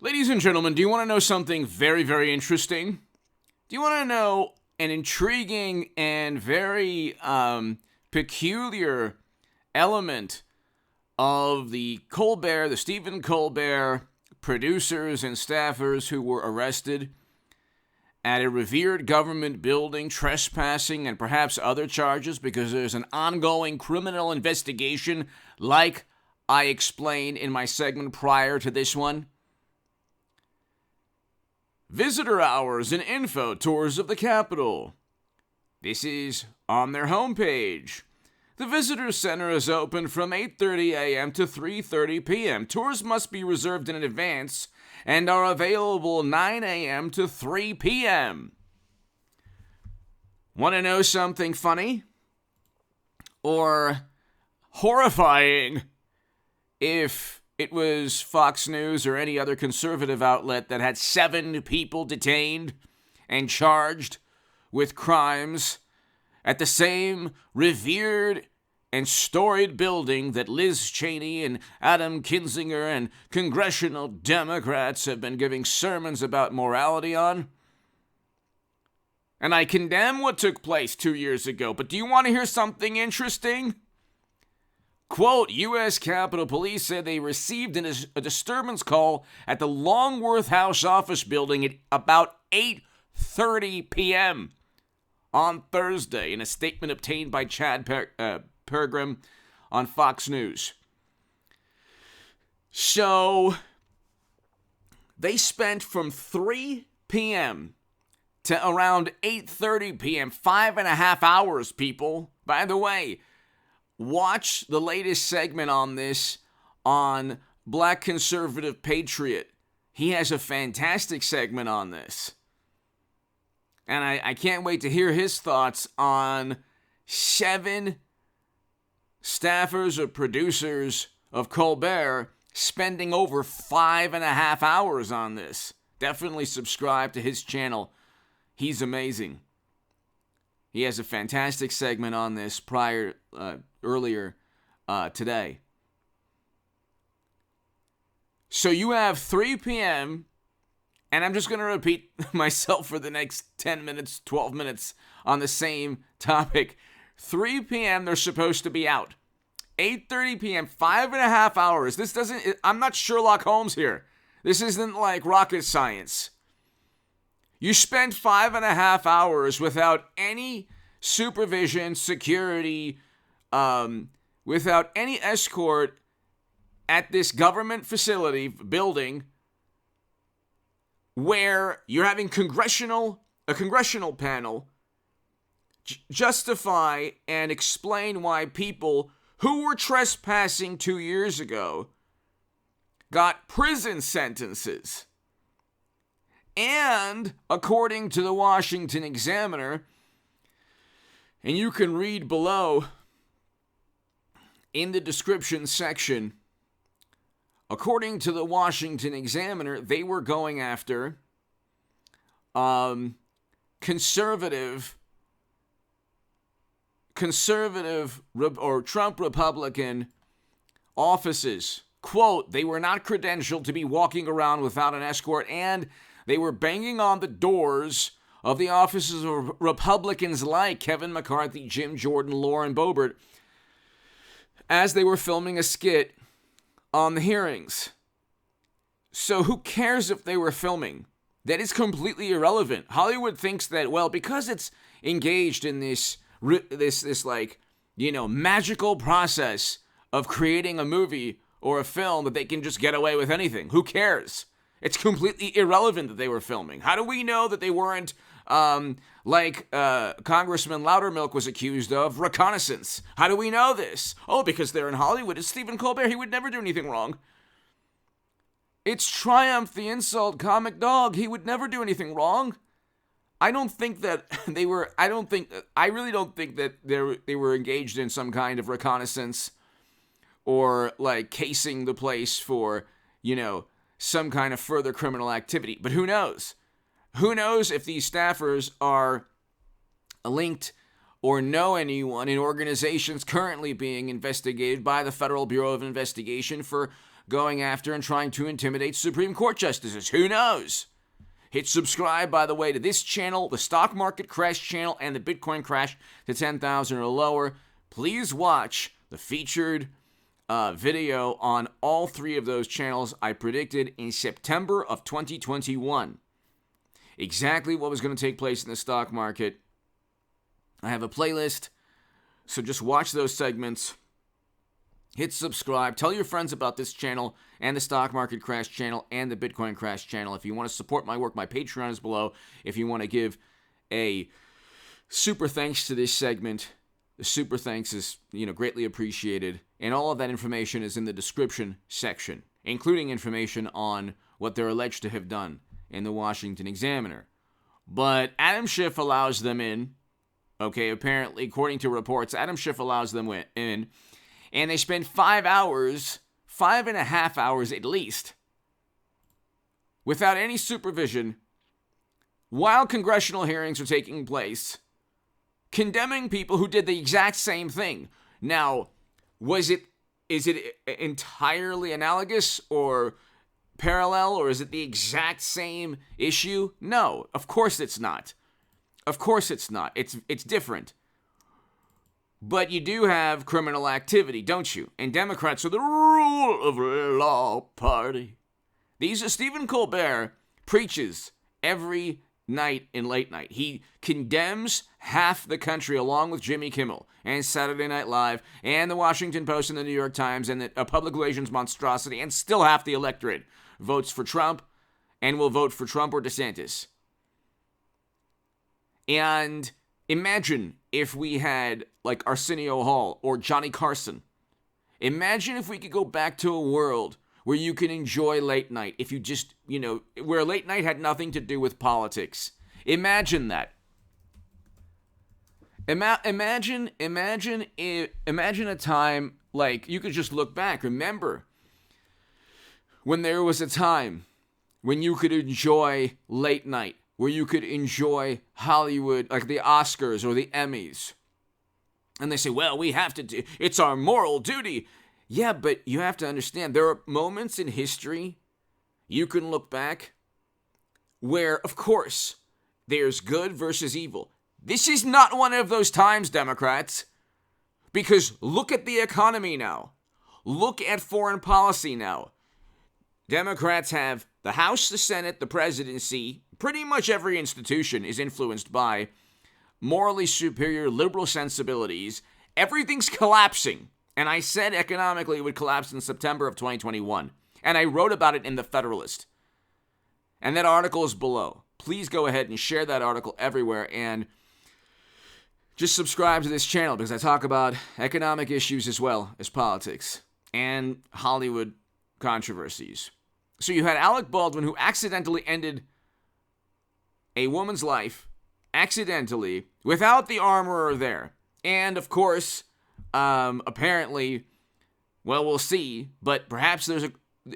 Ladies and gentlemen, do you want to know something very, very interesting? Do you want to know an intriguing and very peculiar element of the Stephen Colbert producers and staffers who were arrested at a revered government building, trespassing, and perhaps other charges because there's an ongoing criminal investigation like I explained in my segment prior to this one? Visitor hours and info tours of the Capitol. This is on their homepage. The Visitor Center is open from 8:30 a.m. to 3:30 p.m. Tours must be reserved in advance and are available 9 a.m. to 3 p.m. Want to know something funny? Or horrifying if it was Fox News or any other conservative outlet that had 7 people detained and charged with crimes at the same revered and storied building that Liz Cheney and Adam Kinzinger and congressional Democrats have been giving sermons about morality on? And I condemn what took place 2 years ago, but do you want to hear something interesting? Quote, U.S. Capitol Police said they received a disturbance call at the Longworth House office building at about 8:30 p.m. on Thursday in a statement obtained by Chad Peregrine on Fox News. So, they spent from 3 p.m. to around 8:30 p.m., 5.5 hours, people. By the way, watch the latest segment on this on Black Conservative Patriot. He has a fantastic segment on this. And I can't wait to hear his thoughts on 7 staffers or producers of Colbert spending over 5.5 hours on this. Definitely subscribe to his channel. He's amazing. He has a fantastic segment on this earlier today. So you have 3 p.m., and I'm just going to repeat myself for the next 10 minutes, 12 minutes on the same topic. 3 p.m., they're supposed to be out. 8:30 p.m., 5.5 hours. I'm not Sherlock Holmes here. This isn't like rocket science. You spend 5.5 hours without any supervision, security, without any escort at this government facility building where you're having a congressional panel justify and explain why people who were trespassing 2 years ago got prison sentences. And according to the Washington Examiner, and you can read below in the description section, according to the Washington Examiner, they were going after conservative or Trump Republican offices. Quote, they were not credentialed to be walking around without an escort, and they were banging on the doors of the offices of Republicans like Kevin McCarthy, Jim Jordan, Lauren Boebert, as they were filming a skit on the hearings. So who cares if they were filming? That is completely irrelevant. Hollywood thinks that, well, because it's engaged in this magical process of creating a movie or a film, that they can just get away with anything. Who cares? It's completely irrelevant that they were filming. How do we know that they weren't, Congressman Loudermilk was accused of, reconnaissance? How do we know this? Oh, because they're in Hollywood. It's Stephen Colbert. He would never do anything wrong. It's Triumph, the insult comic dog. He would never do anything wrong. I really don't think that they were engaged in some kind of reconnaissance or like casing the place for, some kind of further criminal activity. But who knows? Who knows if these staffers are linked or know anyone in organizations currently being investigated by the Federal Bureau of Investigation for going after and trying to intimidate Supreme Court justices. Who knows? Hit subscribe, by the way, to this channel, the Stock Market Crash channel, and the Bitcoin Crash to 10,000 or lower. Please watch the featured video on all three of those channels I predicted in September of 2021. Exactly what was going to take place in the stock market. I have a playlist, so just watch those segments. Hit subscribe. Tell your friends about this channel and the Stock Market Crash channel and the Bitcoin Crash channel. If you want to support my work, my Patreon is below. If you want to give a super thanks to this segment, the super thanks is, greatly appreciated. And all of that information is in the description section, including information on what they're alleged to have done in the Washington Examiner. But Adam Schiff allows them in. Okay, apparently, according to reports, Adam Schiff allows them in. And they spend 5 hours, 5.5 hours at least, without any supervision, while congressional hearings are taking place, condemning people who did the exact same thing. Now, is it entirely analogous or parallel, or is it the exact same issue? No, of course it's not. Of course it's not. It's different. But you do have criminal activity, don't you? And Democrats are the rule of law party. Stephen Colbert preaches every night in late night. He condemns half the country along with Jimmy Kimmel and Saturday Night Live and the Washington Post and the New York Times and a public relations monstrosity, and still half the electorate votes for Trump and will vote for Trump or DeSantis. And imagine if we had like Arsenio Hall or Johnny Carson. Imagine if we could go back to a world where you can enjoy late night. If you just, where late night had nothing to do with politics. Imagine that. Imagine a time like you could just look back. Remember when there was a time when you could enjoy late night, where you could enjoy Hollywood, like the Oscars or the Emmys. And they say, well, we have to do, it's our moral duty. Yeah, but you have to understand, there are moments in history you can look back where, of course, there's good versus evil. This is not one of those times, Democrats, because look at the economy now. Look at foreign policy now. Democrats have the House, the Senate, the presidency. Pretty much every institution is influenced by morally superior liberal sensibilities. Everything's collapsing. And I said economically it would collapse in September of 2021. And I wrote about it in the Federalist. And that article is below. Please go ahead and share that article everywhere. And just subscribe to this channel because I talk about economic issues as well as politics and Hollywood controversies. So you had Alec Baldwin, who accidentally ended a woman's life, accidentally, without the armorer there. And, of course, apparently, well, we'll see, but perhaps there's a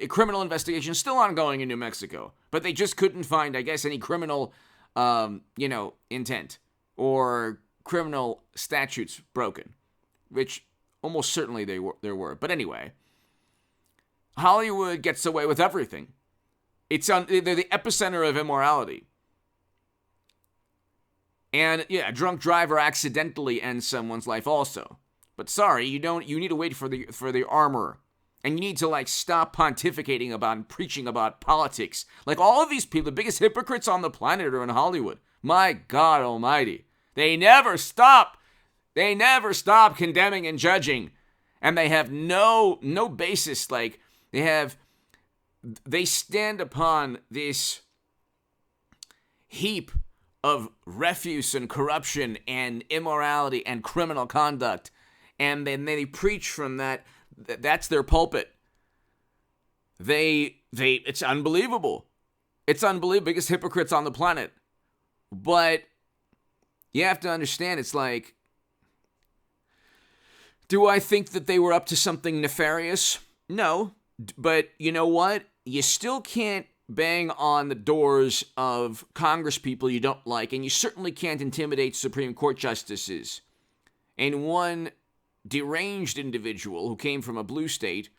criminal investigation still ongoing in New Mexico. But they just couldn't find, I guess, any criminal, intent or criminal statutes broken, which almost certainly there were. But anyway, Hollywood gets away with everything. They're the epicenter of immorality. And yeah, a drunk driver accidentally ends someone's life also. But sorry, you need to wait for the armorer. And you need to stop pontificating about and preaching about politics. Like all of these people, the biggest hypocrites on the planet are in Hollywood. My God almighty. They never stop. They never stop condemning and judging. And they have no basis. They stand upon this heap of refuse and corruption and immorality and criminal conduct. And then they preach from that. That's their pulpit. It's unbelievable. It's unbelievable. Biggest hypocrites on the planet. But you have to understand, it's like, do I think that they were up to something nefarious? No. But you know what? You still can't bang on the doors of Congress people you don't like, and you certainly can't intimidate Supreme Court justices. And one deranged individual who came from a blue state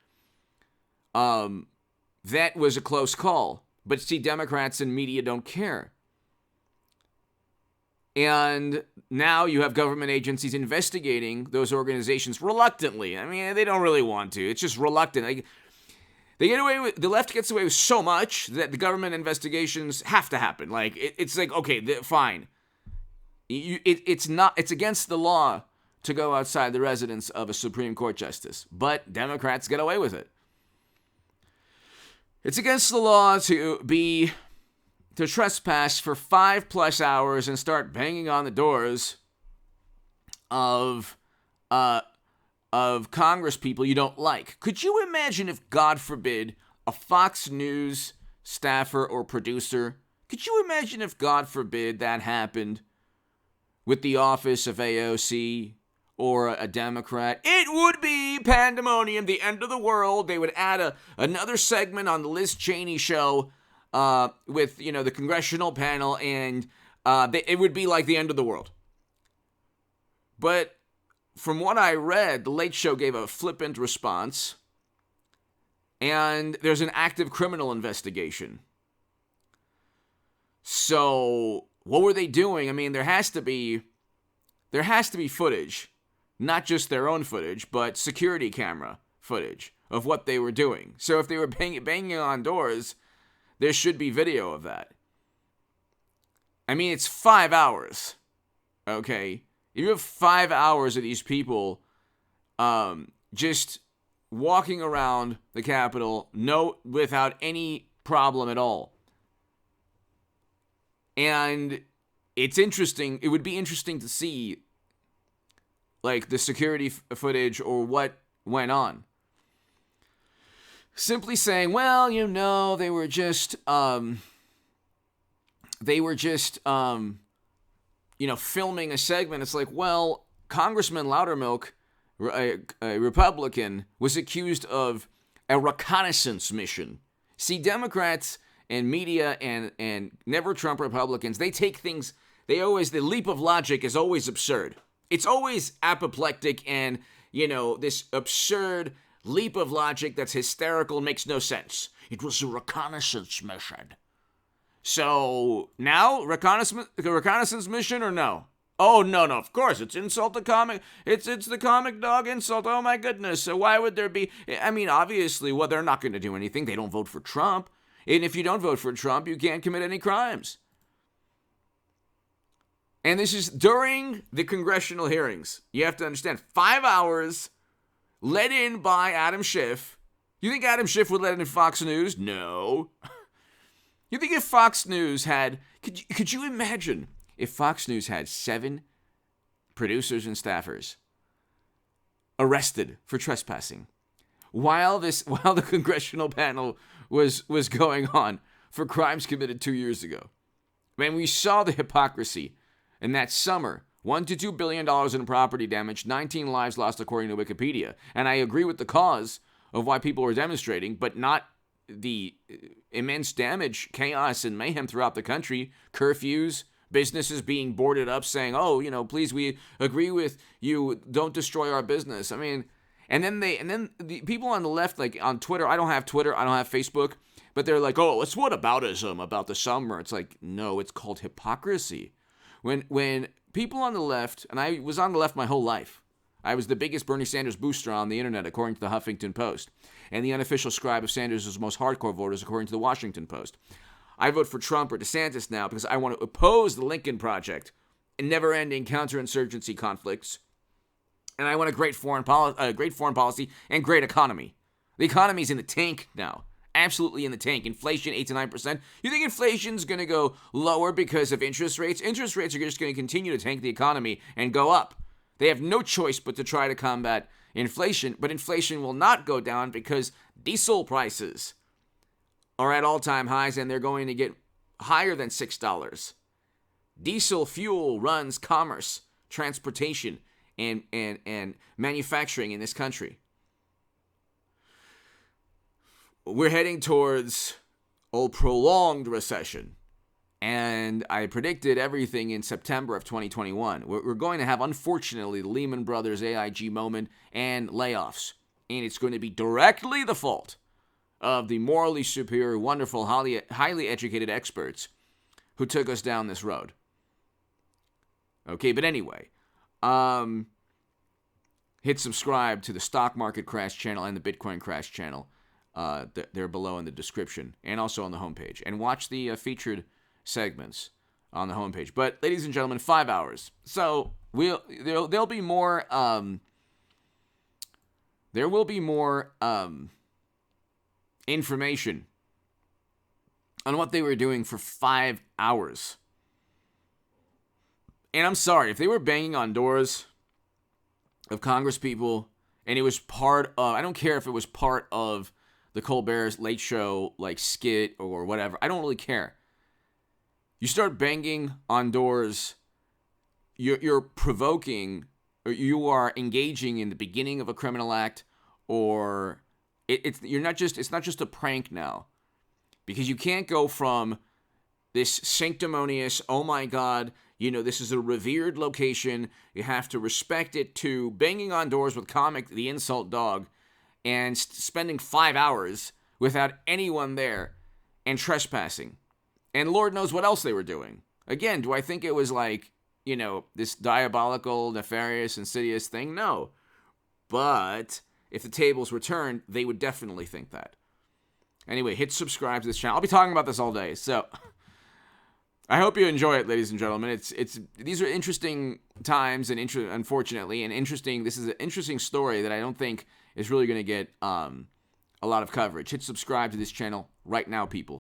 that was a close call. But see, Democrats and media don't care. And now you have government agencies investigating those organizations reluctantly. I mean, they don't really want to. It's just reluctant. They get away with, the left gets away with so much that the government investigations have to happen. Like, it's like, okay, fine. It's against the law to go outside the residence of a Supreme Court justice, but Democrats get away with it. It's against the law to trespass for 5+ hours and start banging on the doors of Congress people you don't like. Could you imagine if, God forbid, a Fox News staffer or producer, could you imagine if, God forbid, that happened with the office of AOC or a Democrat? It would be pandemonium, the end of the world. They would add another segment on the Liz Cheney show with, the congressional panel, and it would be like the end of the world. But from what I read, The Late Show gave a flippant response, and there's an active criminal investigation. So, what were they doing? I mean, there has to be footage, not just their own footage, but security camera footage of what they were doing. So, if they were banging on doors, there should be video of that. I mean, it's 5 hours, okay? You have 5 hours of these people just walking around the Capitol without any problem at all. And it's interesting. It would be interesting to see, like, the security footage or what went on. Simply saying, well, they were just filming a segment. It's like, well, Congressman Loudermilk, a Republican, was accused of a reconnaissance mission. See, Democrats and media and never Trump Republicans, they take things, the leap of logic is always absurd. It's always apoplectic and, this absurd leap of logic that's hysterical, makes no sense. It was a reconnaissance mission. So, now, reconnaissance mission or no? Oh, no, of course, it's insult to comic, it's the comic dog insult, oh my goodness, so why would there be, I mean, obviously, well, they're not going to do anything, they don't vote for Trump, and if you don't vote for Trump, you can't commit any crimes. And this is during the congressional hearings. You have to understand, 5 hours, led in by Adam Schiff. You think Adam Schiff would let in Fox News? No. You think if Fox News had, could you imagine if Fox News had 7 producers and staffers arrested for trespassing while the congressional panel was going on for crimes committed 2 years ago? Man, we saw the hypocrisy in that summer. $1 to $2 billion in property damage, 19 lives lost according to Wikipedia. And I agree with the cause of why people were demonstrating, but not the immense damage, chaos, and mayhem throughout the country. Curfews, businesses being boarded up saying, oh, please, we agree with you, don't destroy our business. I mean, and then the people on the left, like on Twitter, I don't have Twitter, I don't have Facebook, but they're like, oh, it's whataboutism about the summer. It's like, no, it's called hypocrisy. When people on the left, and I was on the left my whole life, I was the biggest Bernie Sanders booster on the internet, according to the Huffington Post, and the unofficial scribe of Sanders' most hardcore voters, according to the Washington Post. I vote for Trump or DeSantis now because I want to oppose the Lincoln Project and never-ending counterinsurgency conflicts, and I want a great foreign policy and great economy. The economy's in the tank now. Absolutely in the tank. Inflation, 8 to 9%. You think inflation's going to go lower because of interest rates? Interest rates are just going to continue to tank the economy and go up. They have no choice but to try to combat inflation, but inflation will not go down because diesel prices are at all-time highs and they're going to get higher than $6. Diesel fuel runs commerce, transportation, and manufacturing in this country. We're heading towards a prolonged recession. And I predicted everything in September of 2021. We're going to have, unfortunately, the Lehman Brothers AIG moment and layoffs. And it's going to be directly the fault of the morally superior, wonderful, highly educated experts who took us down this road. Okay, but anyway, hit subscribe to the Stock Market Crash channel and the Bitcoin Crash channel. They're below in the description and also on the homepage. And watch the featured segments on the homepage. But, ladies and gentlemen, 5 hours. So there'll be more. There will be more information on what they were doing for 5 hours. And I'm sorry, if they were banging on doors of Congress people and it was part of, I don't care if it was part of the Colbert Late Show, like, skit or whatever. I don't really care. You start banging on doors, you're provoking, or you are engaging in the beginning of a criminal act, or it's not just a prank now. Because you can't go from this sanctimonious, oh my God, this is a revered location, you have to respect it, to banging on doors with Comic the Insult Dog and spending 5 hours without anyone there and trespassing. And Lord knows what else they were doing. Again, do I think it was like, this diabolical, nefarious, insidious thing? No. But if the tables were turned, they would definitely think that. Anyway, hit subscribe to this channel. I'll be talking about this all day, so I hope you enjoy it, ladies and gentlemen. These are interesting times, and unfortunately, and interesting. This is an interesting story that I don't think is really going to get a lot of coverage. Hit subscribe to this channel right now, people.